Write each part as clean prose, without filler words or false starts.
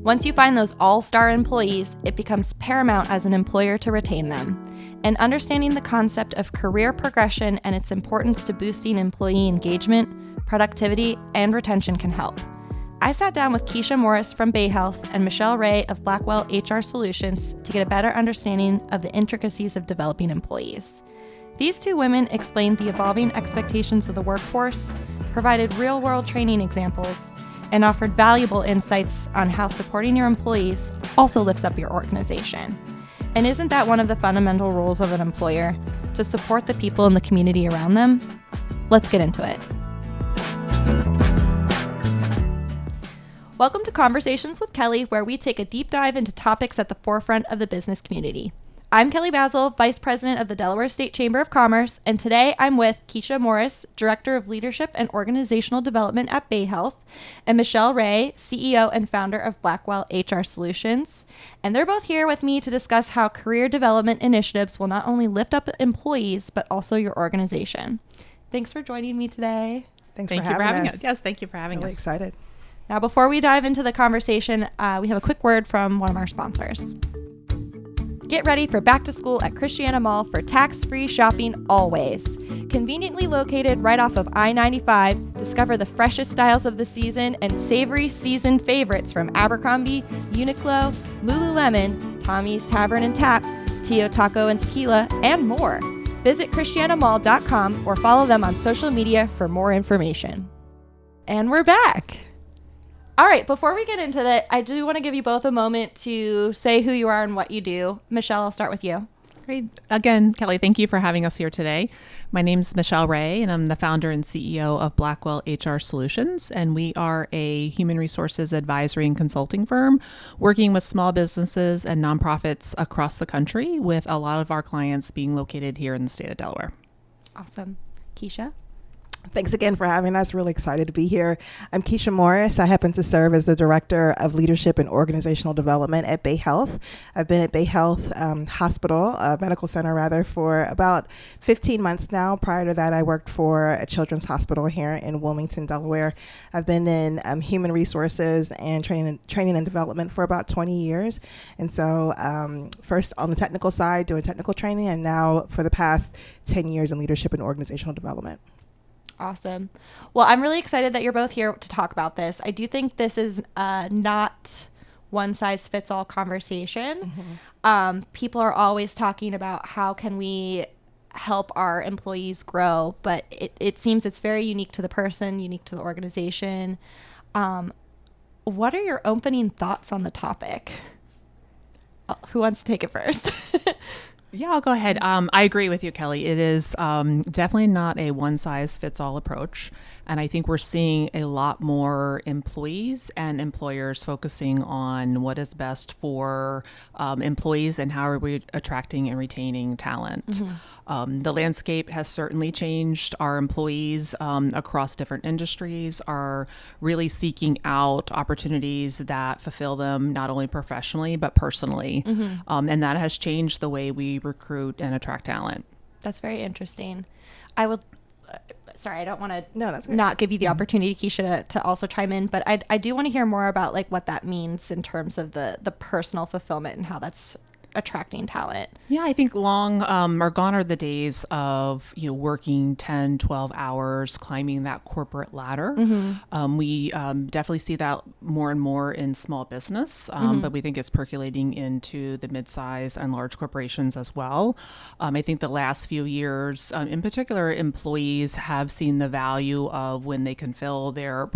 Once you find those all-star employees, it becomes paramount as an employer to retain them. And understanding the concept of career progression and its importance to boosting employee engagement, productivity, and retention can help. I sat down with Keisha Morris from Bayhealth and Michelle Ray of Blackwell HR Solutions to get a better understanding of the intricacies of developing employees. These two women explained the evolving expectations of the workforce, provided real-world training examples, and offered valuable insights on how supporting your employees also lifts up your organization. And isn't that one of the fundamental roles of an employer, to support the people in the community around them? Let's get into it. Welcome to Conversations with Kelly, where we take a deep dive into topics at the forefront of the business community. I'm Kelly Basil, Vice President of the Delaware State Chamber of Commerce, and today I'm with Keisha Morris, Director of Leadership and Organizational Development at Bayhealth, and Michelle Ray, CEO and founder of Blackwell HR Solutions. And they're both here with me to discuss how career development initiatives will not only lift up employees, but also your organization. Thanks for joining me today. Thank you for having us. Yes, thank you for having us. Really excited. Now, before we dive into the conversation, we have a quick word from one of our sponsors. Get ready for back to school at Christiana Mall for tax-free shopping always. Conveniently located right off of I-95, discover the freshest styles of the season and savory season favorites from Abercrombie, Uniqlo, Lululemon, Tommy's Tavern and Tap, Tio Taco and Tequila, and more. Visit christianamall.com or follow them on social media for more information. And we're back. All right, before we get into that, I do want to give you both a moment to say who you are and what you do. Michelle, I'll start with you. Great. Again, Kelly, thank you for having us here today. My name is Michelle Ray, and I'm the founder and CEO of Blackwell HR Solutions, and we are a human resources advisory and consulting firm working with small businesses and nonprofits across the country, with a lot of our clients being located here in the state of Delaware. Awesome. Keisha? Thanks again for having us. Really excited to be here. I'm Keisha Morris. I happen to serve as the Director of Leadership and Organizational Development at Bayhealth. I've been at Bayhealth Medical Center for about 15 months now. Prior to that, I worked for a children's hospital here in Wilmington, Delaware. I've been in human resources and training and development for about 20 years. And so first on the technical side, doing technical training, and now for the past 10 years in leadership and organizational development. Awesome. Well, I'm really excited that you're both here to talk about this. I do think this is not one size fits all conversation. Mm-hmm. People are always talking about how can we help our employees grow, but it seems it's very unique to the person, unique to the organization. What are your opening thoughts on the topic? Who wants to take it first? Yeah, I'll go ahead. I agree with you, Kelly. It is definitely not a one-size-fits-all approach. And I think we're seeing a lot more employees and employers focusing on what is best for employees and how are we attracting and retaining talent. Mm-hmm. The landscape has certainly changed. Our employees across different industries are really seeking out opportunities that fulfill them not only professionally, but personally. Mm-hmm. And that has changed the way we recruit and attract talent. That's very interesting. I would... Sorry, I don't want to not give you the opportunity, Keisha, to also chime in, but I do want to hear more about like what that means in terms of the personal fulfillment and how that's attracting talent. Yeah, I think gone are the days of working 10, 12 hours, climbing that corporate ladder. Mm-hmm. We definitely see that more and more in small business, but we think it's percolating into the mid-size and large corporations as well. I think the last few years, in particular, employees have seen the value of when they can fulfill their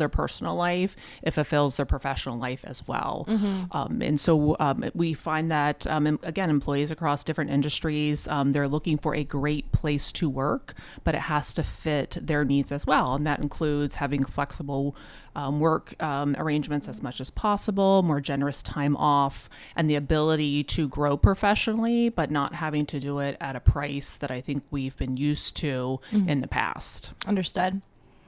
personal life, it fulfills their professional life as well. Mm-hmm. And so we find that, again, employees across different industries, they're looking for a great place to work, but it has to fit their needs as well. And that includes having flexible work arrangements as much as possible, more generous time off, and the ability to grow professionally, but not having to do it at a price that I think we've been used to in the past. Understood.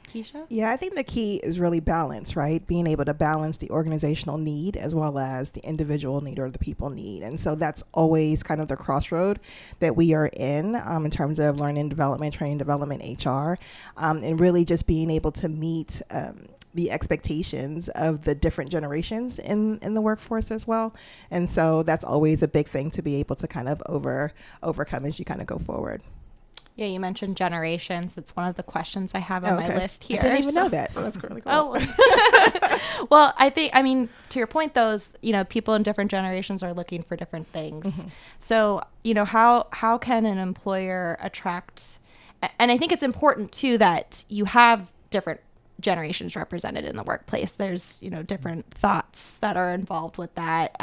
Keisha? Yeah, I think the key is really balance, right? Being able to balance the organizational need as well as the individual need or the people need. And so that's always kind of the crossroad that we are in terms of learning development, training development, HR, and really just being able to meet the expectations of the different generations in the workforce as well. And so that's always a big thing to be able to kind of overcome as you kind of go forward. Yeah, you mentioned generations. It's one of the questions I have on my list here. I didn't even know that. So that's really cool. Oh. Well, I mean, to your point, those, people in different generations are looking for different things. Mm-hmm. So, how can an employer attract, and I think it's important too that you have different generations represented in the workplace. There's, different thoughts that are involved with that,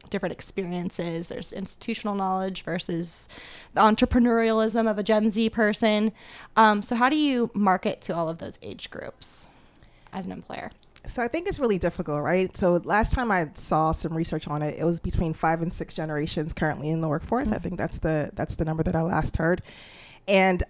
different experiences. There's institutional knowledge versus the entrepreneurialism of a Gen Z person. So how do you market to all of those age groups as an employer? So I think it's really difficult, right? So last time I saw some research on it, it was between 5 and 6 generations currently in the workforce. Mm-hmm. I think that's the number that I last heard. And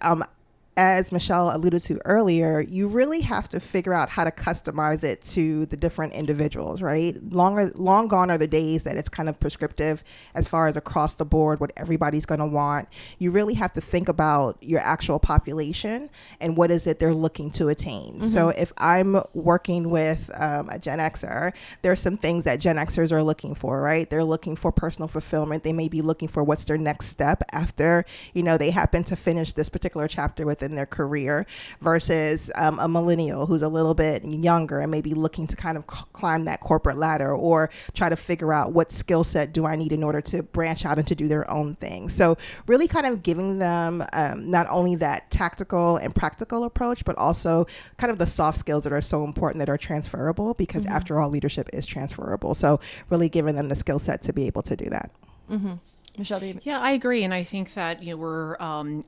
as Michelle alluded to earlier, you really have to figure out how to customize it to the different individuals, right? Long gone are the days that it's kind of prescriptive as far as across the board what everybody's going to want. You really have to think about your actual population and what is it they're looking to attain. Mm-hmm. So if I'm working with a Gen Xer, there are some things that Gen Xers are looking for, right? They're looking for personal fulfillment. They may be looking for what's their next step after, they happen to finish this particular chapter within their career, versus a millennial who's a little bit younger and maybe looking to kind of climb that corporate ladder or try to figure out what skill set do I need in order to branch out and to do their own thing. So really kind of giving them not only that tactical and practical approach, but also kind of the soft skills that are so important that are transferable, because mm-hmm. after all, leadership is transferable. So really giving them the skill set to be able to do that. Mm-hmm. Michelle, yeah, I agree. And I think that, we're,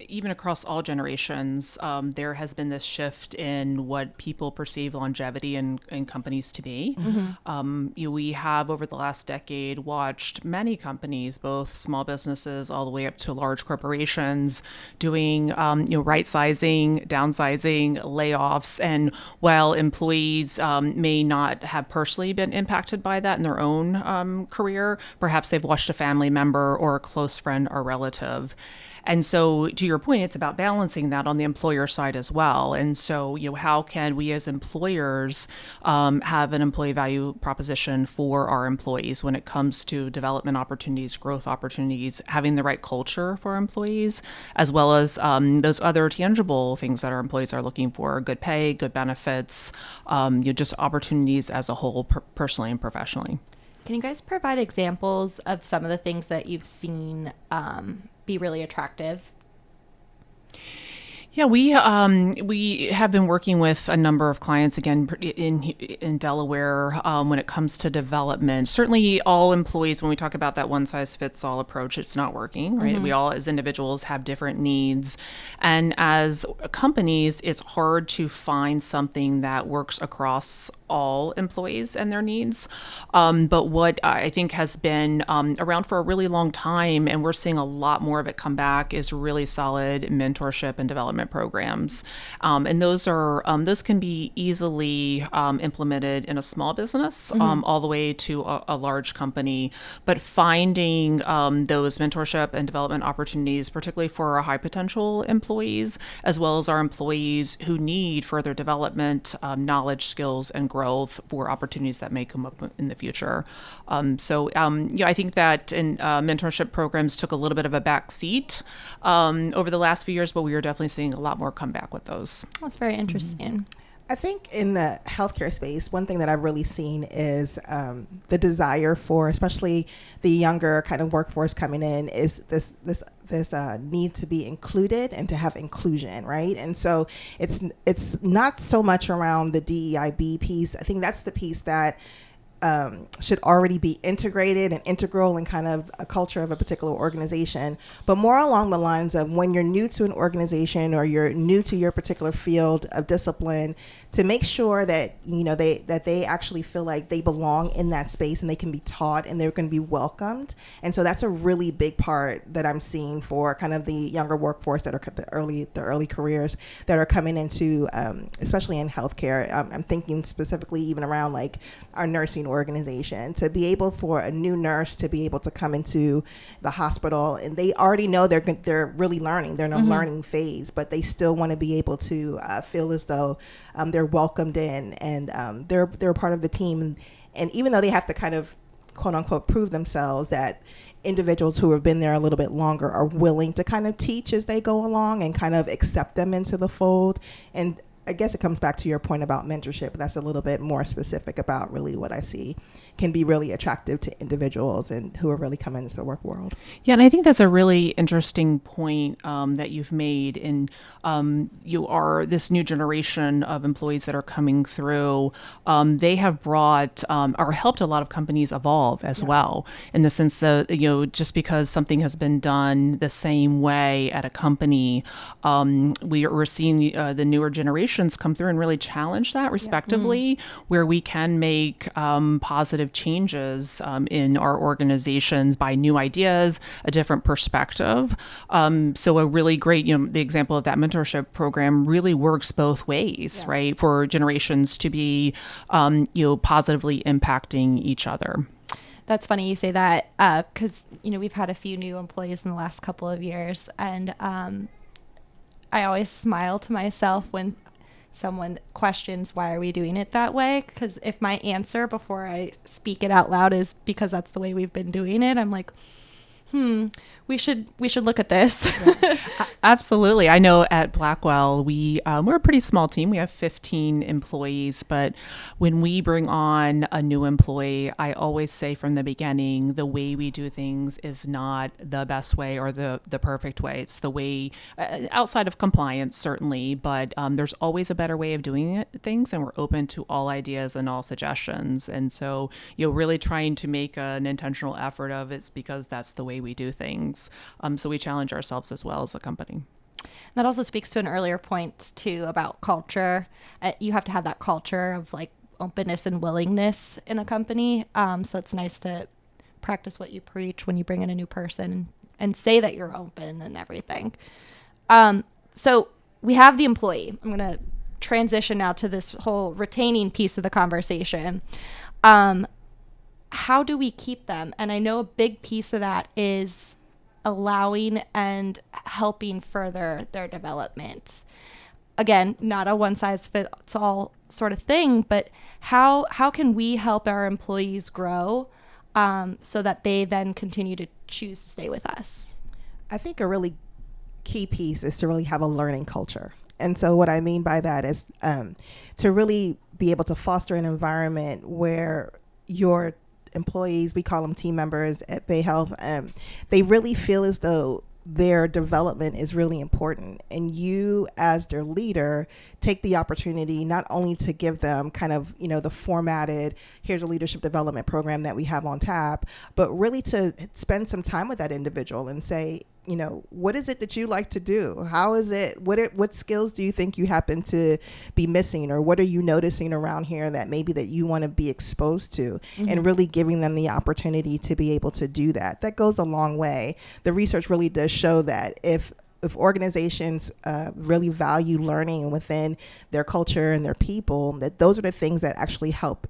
even across all generations, there has been this shift in what people perceive longevity in companies to be. Mm-hmm. We have over the last decade watched many companies, both small businesses all the way up to large corporations, doing, right sizing, downsizing, layoffs. And while employees may not have personally been impacted by that in their own career, perhaps they've watched a family member or a close friend or relative. And so to your point, it's about balancing that on the employer side as well. And so, how can we as employers have an employee value proposition for our employees when it comes to development opportunities, growth opportunities, having the right culture for employees, as well as those other tangible things that our employees are looking for: good pay, good benefits, just opportunities as a whole, personally and professionally. Can you guys provide examples of some of the things that you've seen be really attractive? Yeah, we have been working with a number of clients, again, in Delaware, when it comes to development. Certainly all employees, when we talk about that one-size-fits-all approach, it's not working, right? Mm-hmm. We all, as individuals, have different needs. And as companies, it's hard to find something that works across all employees and their needs. But what I think has been around for a really long time, and we're seeing a lot more of it come back, is really solid mentorship and development programs. And those can be easily implemented in a small business, mm-hmm. All the way to a large company. But finding those mentorship and development opportunities, particularly for our high potential employees, as well as our employees who need further development, knowledge, skills, and growth for opportunities that may come up in the future. I think that mentorship programs took a little bit of a back seat over the last few years, but we are definitely seeing a lot more come back with those. That's very interesting. Mm-hmm. I think in the healthcare space, one thing that I've really seen is the desire for, especially the younger kind of workforce coming in, is this need to be included and to have inclusion, right? And so it's not so much around the DEIB piece. I think that's the piece that should already be integrated and integral in kind of a culture of a particular organization, but more along the lines of when you're new to an organization or you're new to your particular field of discipline, to make sure that they actually feel like they belong in that space and they can be taught and they're going to be welcomed. And so that's a really big part that I'm seeing for kind of the younger workforce that are the early careers that are coming into, especially in healthcare. I'm thinking specifically even around like our nursing organization, to be able for a new nurse to be able to come into the hospital, and they already know they're really learning. They're in a learning phase, but they still want to be able to feel as though they're welcomed in, and they're part of the team. And even though they have to kind of quote unquote prove themselves, that individuals who have been there a little bit longer are willing to kind of teach as they go along and kind of accept them into the fold. And I guess it comes back to your point about mentorship. That's a little bit more specific about really what I see can be really attractive to individuals and who are really coming into the work world. Yeah, and I think that's a really interesting point that you've made. And you are this new generation of employees that are coming through. They have brought or helped a lot of companies evolve as well, in the sense that, just because something has been done the same way at a company, we're seeing the newer generations come through and really challenge that respectively, where we can make positive changes in our organizations by new ideas, a different perspective. So a really great, the example of that mentorship program really works both ways, right? For generations to be, positively impacting each other. That's funny you say that, because, we've had a few new employees in the last couple of years, and I always smile to myself when someone questions why are we doing it that way, because if my answer before I speak it out loud is because that's the way we've been doing it, I'm like, we should look at this. Absolutely. I know at Blackwell, we're a pretty small team. We have 15 employees, but when we bring on a new employee, I always say from the beginning, the way we do things is not the best way or the perfect way. It's the way outside of compliance, certainly, but there's always a better way of doing things, and we're open to all ideas and all suggestions. And so, really trying to make an intentional effort of it's because that's the way we do things. So we challenge ourselves as well as a company. That also speaks to an earlier point too about culture. You have to have that culture of like openness and willingness in a company. So it's nice to practice what you preach when you bring in a new person and say that you're open and everything. So we have the employee. I'm going to transition now to this whole retaining piece of the conversation. How do we keep them? And I know a big piece of that is allowing and helping further their development. Again, not a one-size-fits-all sort of thing, but how can we help our employees grow so that they then continue to choose to stay with us? I think a really key piece is to really have a learning culture. And so what I mean by that is to really be able to foster an environment where your employees, we call them team members at Bayhealth, they really feel as though their development is really important, and you as their leader take the opportunity not only to give them kind of the formatted, here's a leadership development program that we have on tap, but really to spend some time with that individual and say, what is it that you like to do? How is it? What skills do you think you happen to be missing, or what are you noticing around here that maybe that you want to be exposed to, and really giving them the opportunity to be able to do that. That goes a long way. The research really does show that if organizations really value learning within their culture and their people, that those are the things that actually help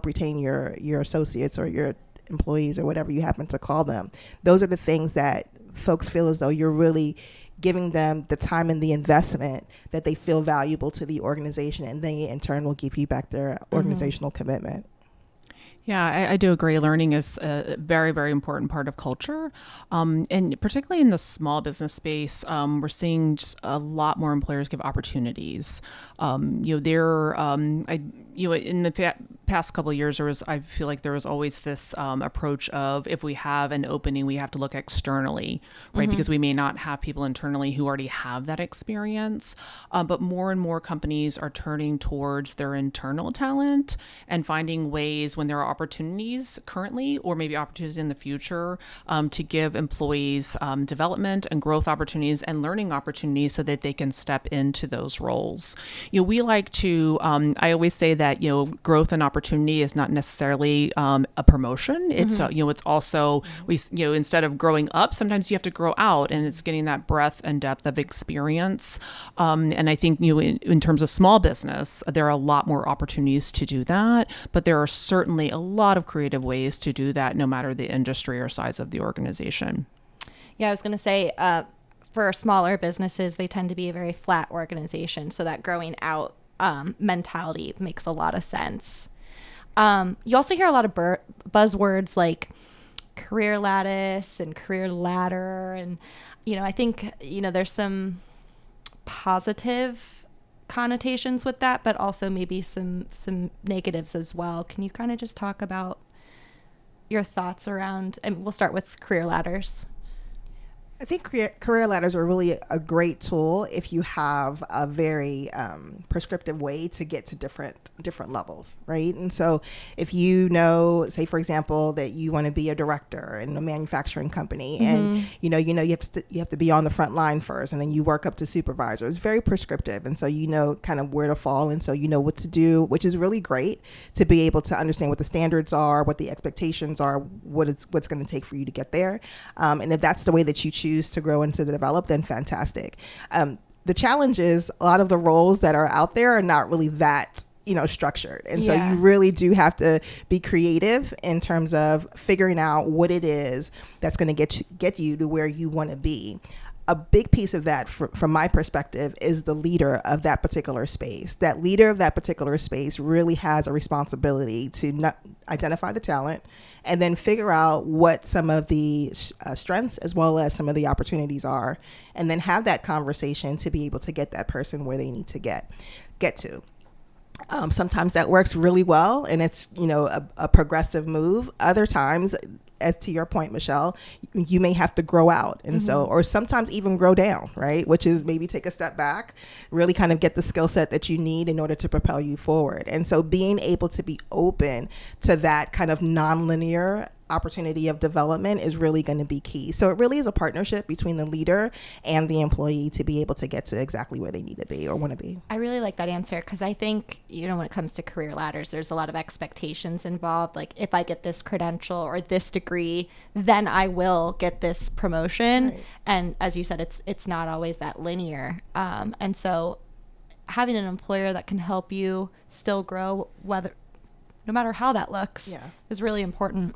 retain your associates or your employees or whatever you happen to call them. Those are the things that folks feel as though you're really giving them the time and the investment that they feel valuable to the organization, and they in turn will give you back their organizational commitment. Yeah, I do agree. Learning is a very, very important part of culture. And particularly in the small business space, we're seeing just a lot more employers give opportunities. In the past couple of years, I feel like there was always this approach of if we have an opening, we have to look externally, right? Because we may not have people internally who already have that experience. But more and more companies are turning towards their internal talent and finding ways when there are opportunities currently, or maybe opportunities in the future, to give employees development and growth opportunities and learning opportunities so that they can step into those roles. We like to, I always say that, growth and opportunity opportunity is not necessarily a promotion. It's it's also instead of growing up, sometimes you have to grow out, and it's getting that breadth and depth of experience. And I think in terms of small business, there are a lot more opportunities to do that, but there are certainly a lot of creative ways to do that, no matter the industry or size of the organization. Yeah, I was going to say, for smaller businesses, they tend to be a very flat organization, so that growing out mentality makes a lot of sense. You also hear a lot of buzzwords like career lattice and career ladder, and I think there's some positive connotations with that, but also maybe some negatives as well. Can you kind of just talk about your thoughts around, and we'll start with career ladders. I think career ladders are really a great tool if you have a very prescriptive way to get to different levels, right? And so if say for example that you want to be a director in a manufacturing company, and you have to be on the front line first, and then you work up to supervisor. It's very prescriptive, and so kind of where to fall, and so what to do, which is really great to be able to understand what the standards are, what the expectations are, what's going to take for you to get there, and if that's the way that you choose to grow and to develop, then fantastic. The challenge is a lot of the roles that are out there are not really that structured, and so you really do have to be creative in terms of figuring out what it is that's going to get you to where you want to be. A big piece of that, from my perspective, is the leader of that particular space. That leader of that particular space really has a responsibility to identify the talent and then figure out what some of the strengths as well as some of the opportunities are, and then have that conversation to be able to get that person where they need to get to. Sometimes that works really well, and it's a progressive move. Other times, as to your point, Michelle, you may have to grow out, and so, or sometimes even grow down, right? Which is maybe take a step back, really kind of get the skill set that you need in order to propel you forward. And so being able to be open to that kind of nonlinear opportunity of development is really going to be key. So it really is a partnership between the leader and the employee to be able to get to exactly where they need to be or want to be. I really like that answer, because I think, when it comes to career ladders, there's a lot of expectations involved. Like, if I get this credential or this degree, then I will get this promotion. Right. And as you said, it's not always that linear. And so having an employer that can help you still grow, no matter how that looks, is really important.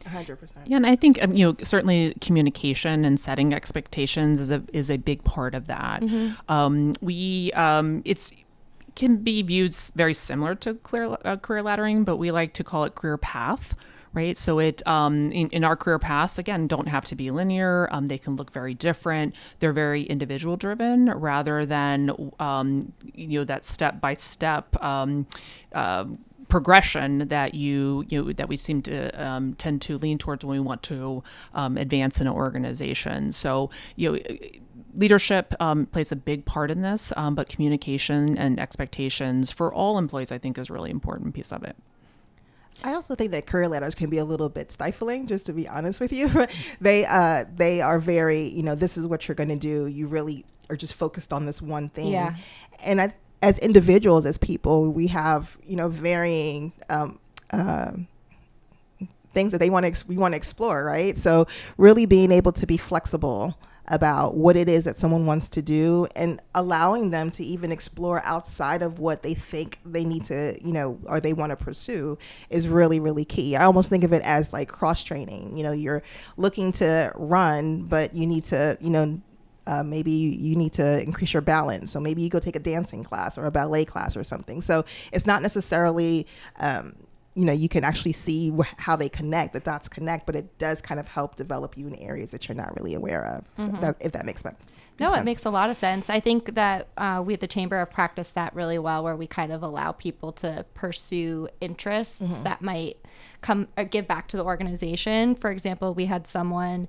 100%. Yeah, and I think certainly communication and setting expectations is a big part of that. It's can be viewed very similar to career laddering, but we like to call it career path. Right. So in our career paths, again, don't have to be linear. They can look very different. They're very individual driven rather than, that step by step progression that that we seem to tend to lean towards when we want to advance in an organization. So leadership plays a big part in this, but communication and expectations for all employees, I think, is a really important piece of it. I also think that career ladders can be a little bit stifling, just to be honest with you. They are very, this is what you're going to do. You really are just focused on this one thing. Yeah. And as individuals, as people, we have, varying things that we want to explore, right? So really being able to be flexible about what it is that someone wants to do and allowing them to even explore outside of what they think they need to, or they want to pursue is really, really key. I almost think of it as like cross training. You're looking to run, but you need to, maybe you need to increase your balance. So maybe you go take a dancing class or a ballet class or something. So it's not necessarily, you can actually see how they connect, the dots connect, but it does kind of help develop you in areas that you're not really aware of, so if that makes sense. No, it makes a lot of sense. I think that we at the Chamber have practiced that really well, where we kind of allow people to pursue interests that might come or give back to the organization. For example, we had someone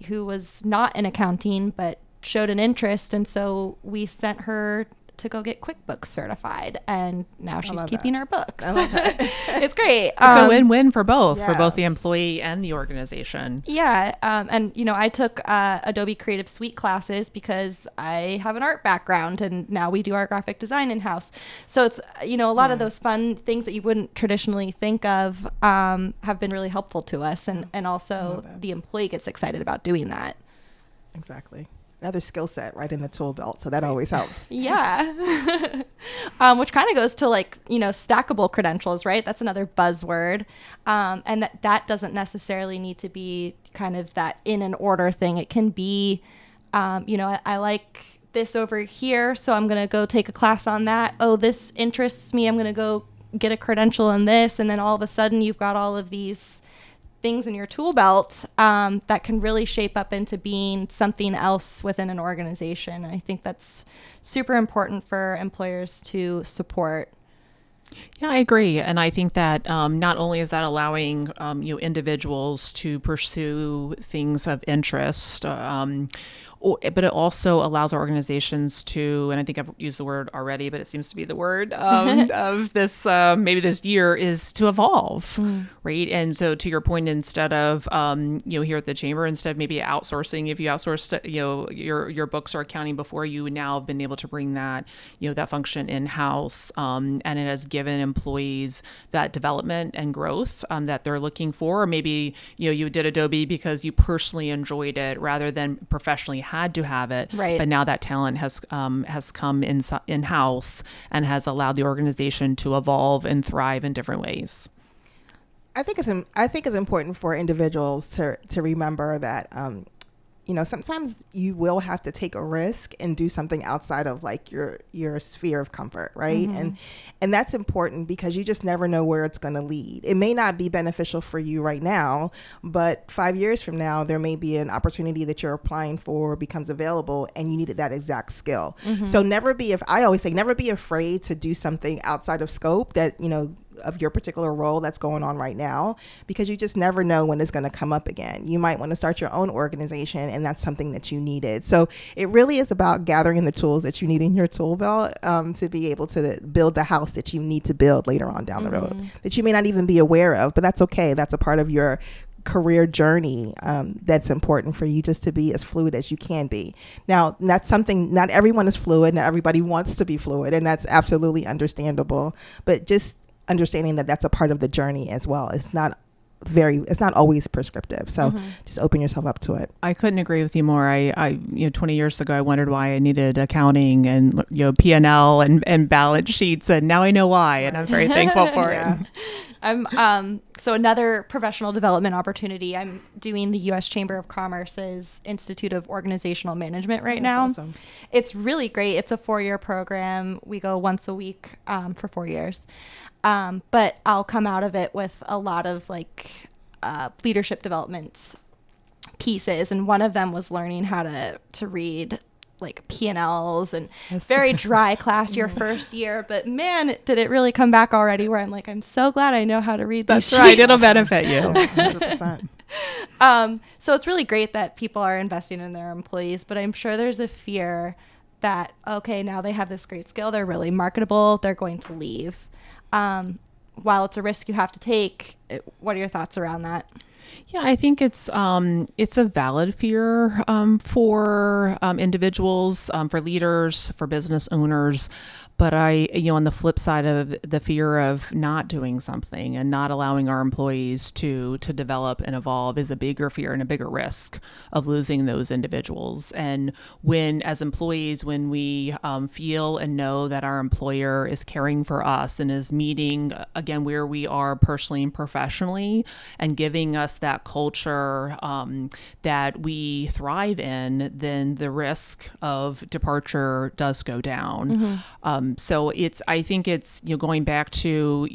who was not in accounting but showed an interest, and so we sent her to go get QuickBooks certified, and now she's love keeping that. her books. I love that. It's great. It's a win-win for both, Yeah. the employee and the organization. Yeah. And, I took Adobe Creative Suite classes because I have an art background, and now we do our graphic design in-house. So it's, a lot of those fun things that you wouldn't traditionally think of have been really helpful to us. And also the employee gets excited about doing that. Exactly. Another skill set right in the tool belt. So that always helps. Yeah. Which kind of goes to stackable credentials, right? That's another buzzword. And that doesn't necessarily need to be kind of that in an order thing. It can be, I like this over here, so I'm going to go take a class on that. Oh, this interests me. I'm going to go get a credential in this. And then all of a sudden you've got all of these things in your tool belt that can really shape up into being something else within an organization. And I think that's super important for employers to support. Yeah, I agree. And I think that not only is that allowing individuals to pursue things of interest, but it also allows our organizations to, and I think I've used the word already, but it seems to be the word of this, maybe this year, is to evolve, right? And so to your point, instead of, here at the chamber, instead of maybe outsourcing, if you outsourced, your books or accounting before, you now have been able to bring that, that function in-house. And it has given employees that development and growth that they're looking for. Or maybe, you did Adobe because you personally enjoyed it rather than professionally had to have it, right? But now that talent has come in-house and has allowed the organization to evolve and thrive in different ways. I think it's important for individuals to remember that sometimes you will have to take a risk and do something outside of like your sphere of comfort, right? Mm-hmm. And that's important because you just never know where it's going to lead. It may not be beneficial for you right now, but 5 years from now, there may be an opportunity that you're applying for becomes available and you needed that exact skill. Mm-hmm. So I always say, never be afraid to do something outside of scope that, of your particular role that's going on right now, because you just never know when it's going to come up again. You might want to start your own organization, and that's something that you needed. So it really is about gathering the tools that you need in your tool belt to be able to build the house that you need to build later on down the road that you may not even be aware of, but that's okay. That's a part of your career journey that's important for you, just to be as fluid as you can be. Now, that's something, not everyone is fluid, not everybody wants to be fluid, and that's absolutely understandable, but just understanding that that's a part of the journey as well. It's not always prescriptive. So just open yourself up to it. I couldn't agree with you more. I 20 years ago, I wondered why I needed accounting and, P&L and balance sheets. And now I know why. And I'm very thankful for it. So another professional development opportunity, I'm doing the U.S. Chamber of Commerce's Institute of Organizational Management right now. Awesome. It's really great. It's a 4-year program. We go once a week for 4 years. But I'll come out of it with a lot of leadership development pieces. And one of them was learning how to read P&Ls, and very dry class your first year, but man, did it really come back already where I'm so glad I know how to read these. That's right. It'll benefit you. 100%. So it's really great that people are investing in their employees, but I'm sure there's a fear that, okay, now they have this great skill, they're really marketable, they're going to leave. While it's a risk you have to take, what are your thoughts around that? Yeah, I think it's a valid fear for individuals, for leaders, for business owners. But on the flip side of the fear of not doing something and not allowing our employees to develop and evolve is a bigger fear and a bigger risk of losing those individuals. And as employees, when we feel and know that our employer is caring for us and is meeting, again, where we are personally and professionally, and giving us that culture that we thrive in, then the risk of departure does go down. So I think it's, going back to,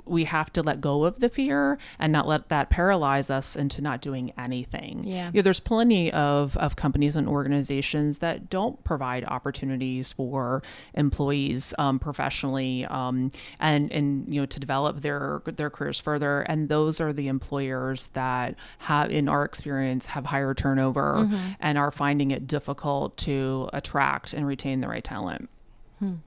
we have to let go of the fear and not let that paralyze us into not doing anything. Yeah. There's plenty of companies and organizations that don't provide opportunities for employees professionally and to develop their careers further. And those are the employers that have, in our experience, have higher turnover and are finding it difficult to attract and retain the right talent.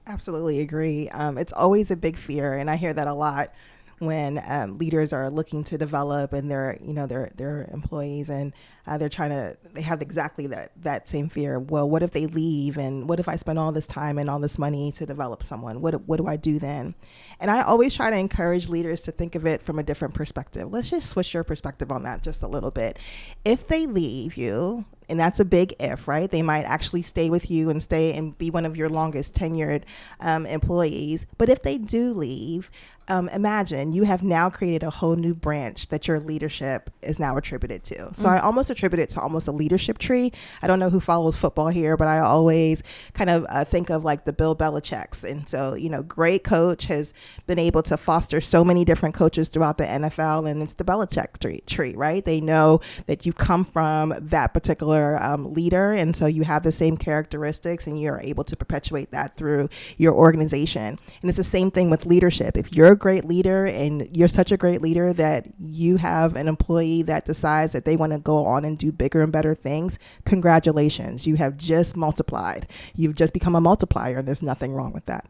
Absolutely agree. It's always a big fear, and I hear that a lot when leaders are looking to develop and their employees, and they have exactly that same fear. Well, what if they leave, and what if I spend all this time and all this money to develop someone? What do I do then? And I always try to encourage leaders to think of it from a different perspective. Let's just switch your perspective on that just a little bit. If they leave you, and that's a big if, right? They might actually stay with you and stay and be one of your longest tenured employees. But if they do leave, imagine you have now created a whole new branch that your leadership is now attributed to. So I almost attribute it to almost a leadership tree. I don't know who follows football here, but I always kind of think of like the Bill Belichick's. And so, great coach has been able to foster so many different coaches throughout the NFL, and it's the Belichick tree, right? They know that you come from that particular leader, and so you have the same characteristics, and you're able to perpetuate that through your organization. And it's the same thing with leadership. If you're a great leader, and you're such a great leader that you have an employee that decides that they want to go on and do bigger and better things, congratulations, you have just multiplied. You've just become a multiplier, and there's nothing wrong with that.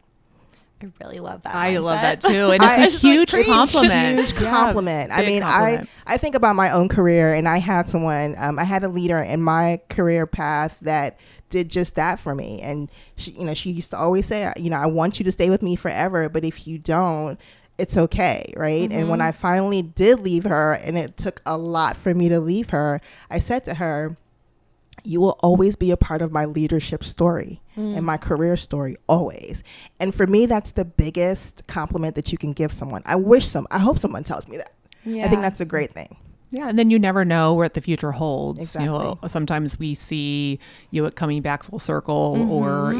I really love that. I mindset. love that too. And it's a huge compliment. Huge compliment. Yeah, I mean, compliment. I think about my own career, and I had someone, I had a leader in my career path that did just that for me. And she used to always say, I want you to stay with me forever, but if you don't, it's okay, right? Mm-hmm. And when I finally did leave her, and it took a lot for me to leave her, I said to her, you will always be a part of my leadership story and my career story, always. And for me, that's the biggest compliment that you can give someone. I hope someone tells me that. Yeah. I think that's a great thing. Yeah, and then you never know what the future holds. Exactly. Sometimes we see it coming back full circle, or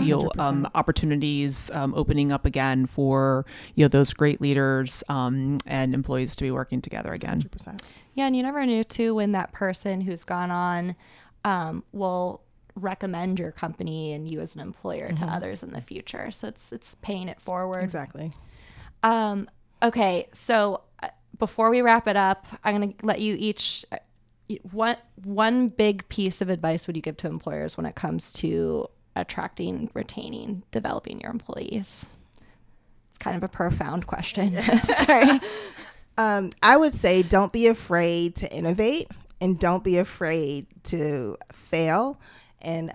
opportunities opening up again for those great leaders and employees to be working together again. 100%. Yeah, and you never knew too when that person who's gone on will recommend your company and you as an employer to others in the future. So it's paying it forward. Exactly. Okay, so before we wrap it up, I'm going to let you each, one big piece of advice would you give to employers when it comes to attracting, retaining, developing your employees? It's kind of a profound question. Sorry. I would say don't be afraid to innovate, and don't be afraid to fail, and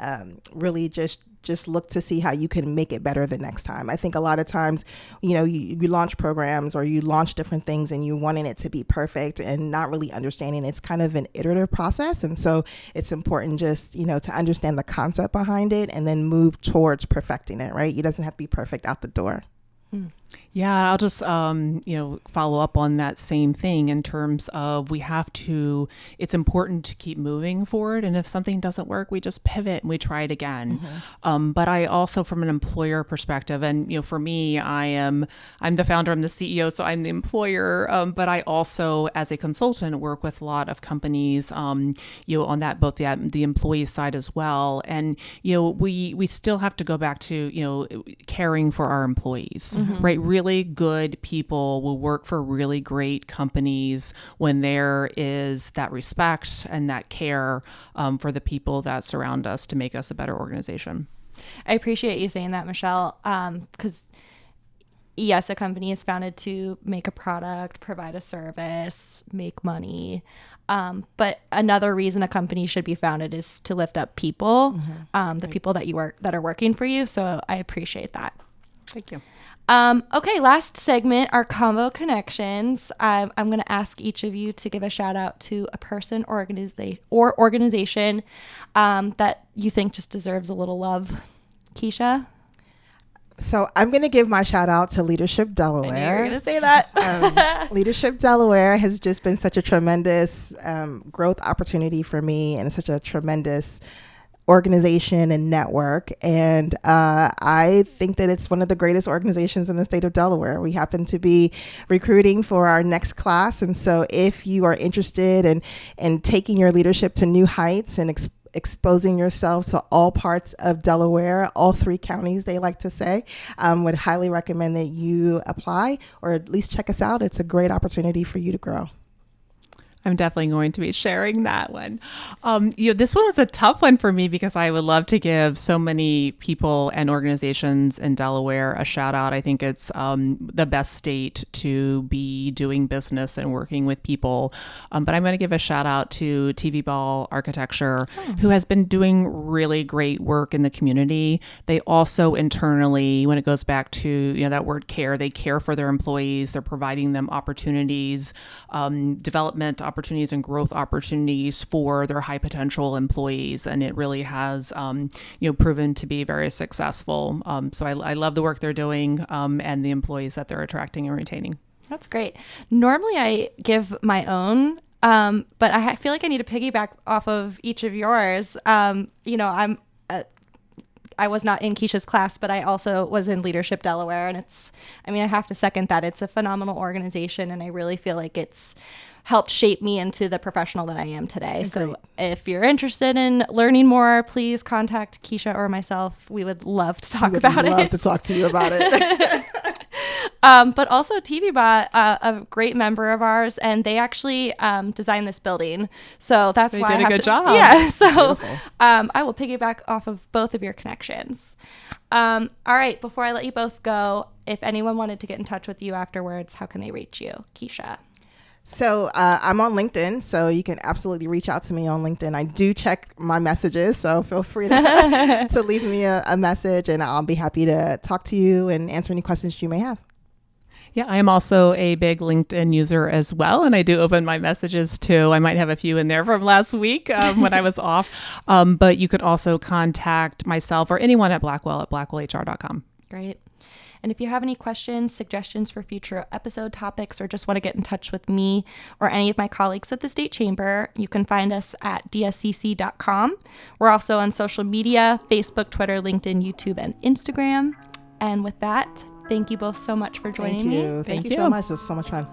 really just look to see how you can make it better the next time. I think a lot of times, you launch programs or you launch different things and you wanting it to be perfect and not really understanding it's kind of an iterative process. And so it's important just, to understand the concept behind it and then move towards perfecting it, right? It doesn't have to be perfect out the door. Yeah, I'll just, follow up on that same thing in terms of it's important to keep moving forward. And if something doesn't work, we just pivot and we try it again. Mm-hmm. But I also, from an employer perspective, and, for me, I'm the founder, I'm the CEO, so I'm the employer. But I also, as a consultant, work with a lot of companies, on that, both the employee side as well. And, we still have to go back to, caring for our employees. Mm-hmm. Right? Really good people will work for really great companies when there is that respect and that care for the people that surround us to make us a better organization. I appreciate you saying that, Michelle, because yes, a company is founded to make a product, provide a service, make money. But another reason a company should be founded is to lift up people, the people that are working for you. So I appreciate that. Thank you. Okay, last segment, our combo connections. I'm going to ask each of you to give a shout out to a person or organization that you think just deserves a little love. Keisha? So I'm going to give my shout out to Leadership Delaware. I knew you were going to say that. Leadership Delaware has just been such a tremendous growth opportunity for me, and such a tremendous organization and network. And I think that it's one of the greatest organizations in the state of Delaware. We happen to be recruiting for our next class. And so if you are interested in taking your leadership to new heights and exposing yourself to all parts of Delaware, all 3 counties, they like to say, would highly recommend that you apply or at least check us out. It's a great opportunity for you to grow. I'm definitely going to be sharing that one. This one was a tough one for me because I would love to give so many people and organizations in Delaware a shout out. I think it's the best state to be doing business and working with people. But I'm going to give a shout out to TV Ball Architecture, who has been doing really great work in the community. They also internally, when it goes back to that word care, they care for their employees. They're providing them opportunities, development opportunities and growth opportunities for their high potential employees. And it really has, proven to be very successful. So I love the work they're doing and the employees that they're attracting and retaining. That's great. Normally I give my own, but I feel like I need to piggyback off of each of yours. I was not in Keisha's class, but I also was in Leadership Delaware. And I have to second that. It's a phenomenal organization. And I really feel like it's helped shape me into the professional that I am today. Great. So if you're interested in learning more, please contact Keisha or myself. We would love to talk about it. We'd love to talk to you about it. But also TVBot, a great member of ours, and they actually designed this building. So that's they why did I have a good to, job. Yeah. So I will piggyback off of both of your connections. All right. Before I let you both go, if anyone wanted to get in touch with you afterwards, how can they reach you, Keisha? So I'm on LinkedIn, so you can absolutely reach out to me on LinkedIn. I do check my messages, so feel free to leave me a message, and I'll be happy to talk to you and answer any questions you may have. Yeah, I am also a big LinkedIn user as well, and I do open my messages too. I might have a few in there from last week when I was off, but you could also contact myself or anyone at Blackwell at blackwellhr.com. Great. And if you have any questions, suggestions for future episode topics, or just want to get in touch with me or any of my colleagues at the State Chamber, you can find us at dscc.com. We're also on social media, Facebook, Twitter, LinkedIn, YouTube, and Instagram. And with that, thank you both so much for joining me. Thank you so much. This was so much fun.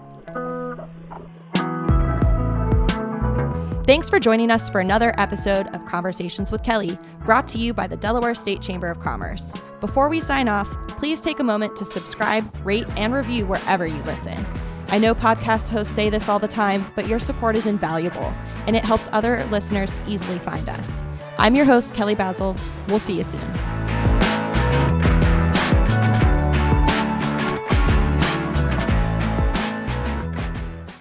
Thanks for joining us for another episode of Conversations with Kelly, brought to you by the Delaware State Chamber of Commerce. Before we sign off, please take a moment to subscribe, rate, and review wherever you listen. I know podcast hosts say this all the time, but your support is invaluable, and it helps other listeners easily find us. I'm your host, Kelly Basil. We'll see you soon.